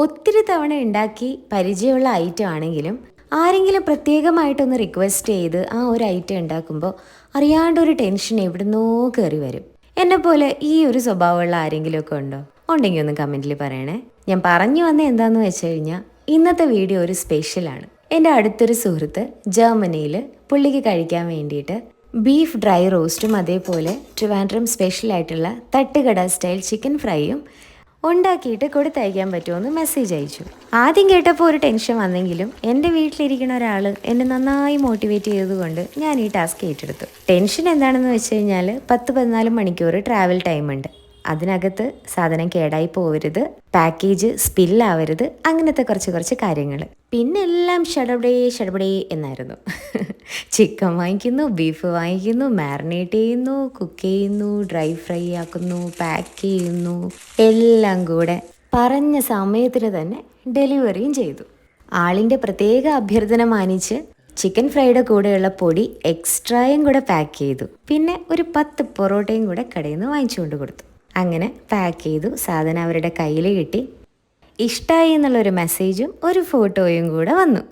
ഒത്തിരി തവണ ഉണ്ടാക്കി പരിചയമുള്ള ഐറ്റം ആണെങ്കിലും ആരെങ്കിലും പ്രത്യേകമായിട്ടൊന്ന് റിക്വസ്റ്റ് ചെയ്ത് ആ ഒരു ഐറ്റം ഉണ്ടാക്കുമ്പോൾ അറിയാണ്ടൊരു ടെൻഷൻ എവിടുന്നോ കയറി വരും. എന്നെപ്പോലെ ഈ ഒരു സ്വഭാവമുള്ള ആരെങ്കിലുമൊക്കെ ഉണ്ടോ? ഉണ്ടെങ്കിൽ ഒന്ന് കമൻറ്റിൽ പറയണേ. ഞാൻ പറഞ്ഞു വന്ന എന്താണെന്ന് വെച്ച് കഴിഞ്ഞാൽ ഇന്നത്തെ വീഡിയോ ഒരു സ്പെഷ്യലാണ്. എൻ്റെ അടുത്തൊരു സുഹൃത്ത് ജർമ്മനിയിൽ പുള്ളിക്ക് കഴിക്കാൻ വേണ്ടിയിട്ട് ബീഫ് ഡ്രൈ റോസ്റ്റും അതേപോലെ ട്രിവാൻഡ്രം സ്പെഷ്യലായിട്ടുള്ള തട്ടുകട സ്റ്റൈൽ ചിക്കൻ ഫ്രൈയും ഉണ്ടാക്കിയിട്ട് കൊടുത്തയക്കാൻ പറ്റുമോ മെസ്സേജ് അയച്ചു. ആദ്യം കേട്ടപ്പോൾ ഒരു ടെൻഷൻ വന്നെങ്കിലും എൻ്റെ വീട്ടിലിരിക്കുന്ന ഒരാൾ എന്നെ നന്നായി മോട്ടിവേറ്റ് ചെയ്തതുകൊണ്ട് ഞാൻ ഈ ടാസ്ക് ഏറ്റെടുത്തു. ടെൻഷൻ എന്താണെന്ന് വെച്ച് കഴിഞ്ഞാൽ 10-14 മണിക്കൂർ ട്രാവൽ ടൈം ഉണ്ട്. അതിനകത്ത് സാധനം കേടായി പോകരുത്, പാക്കേജ് സ്പില്ലാവരുത്, അങ്ങനത്തെ കുറച്ച് കാര്യങ്ങൾ. പിന്നെ എല്ലാം ഷടപടേ എന്നായിരുന്നു. ചിക്കൻ വാങ്ങിക്കുന്നു, ബീഫ് വാങ്ങിക്കുന്നു, മാരിനേറ്റ് ചെയ്യുന്നു, കുക്ക് ചെയ്യുന്നു, ഡ്രൈ ഫ്രൈ ആക്കുന്നു, പാക്ക് ചെയ്യുന്നു, എല്ലാം കൂടെ പറഞ്ഞ സമയത്തിന് തന്നെ ഡെലിവറിയും ചെയ്തു. ആളിൻ്റെ പ്രത്യേക അഭ്യർത്ഥന മാനിച്ച് ചിക്കൻ ഫ്രൈയുടെ കൂടെയുള്ള പൊടി എക്സ്ട്രായും കൂടെ പാക്ക് ചെയ്തു. പിന്നെ ഒരു 10 പൊറോട്ടയും കൂടെ കടയിൽ നിന്ന് വാങ്ങിച്ചുകൊണ്ട് കൊടുത്തു. അങ്ങനെ പാക്ക് ചെയ്തു. സാധനം അവരുടെ കയ്യിൽ കിട്ടി. ഇഷ്ടമായി എന്നുള്ളൊരു മെസ്സേജും ഒരു ഫോട്ടോയും കൂടെ വന്നു.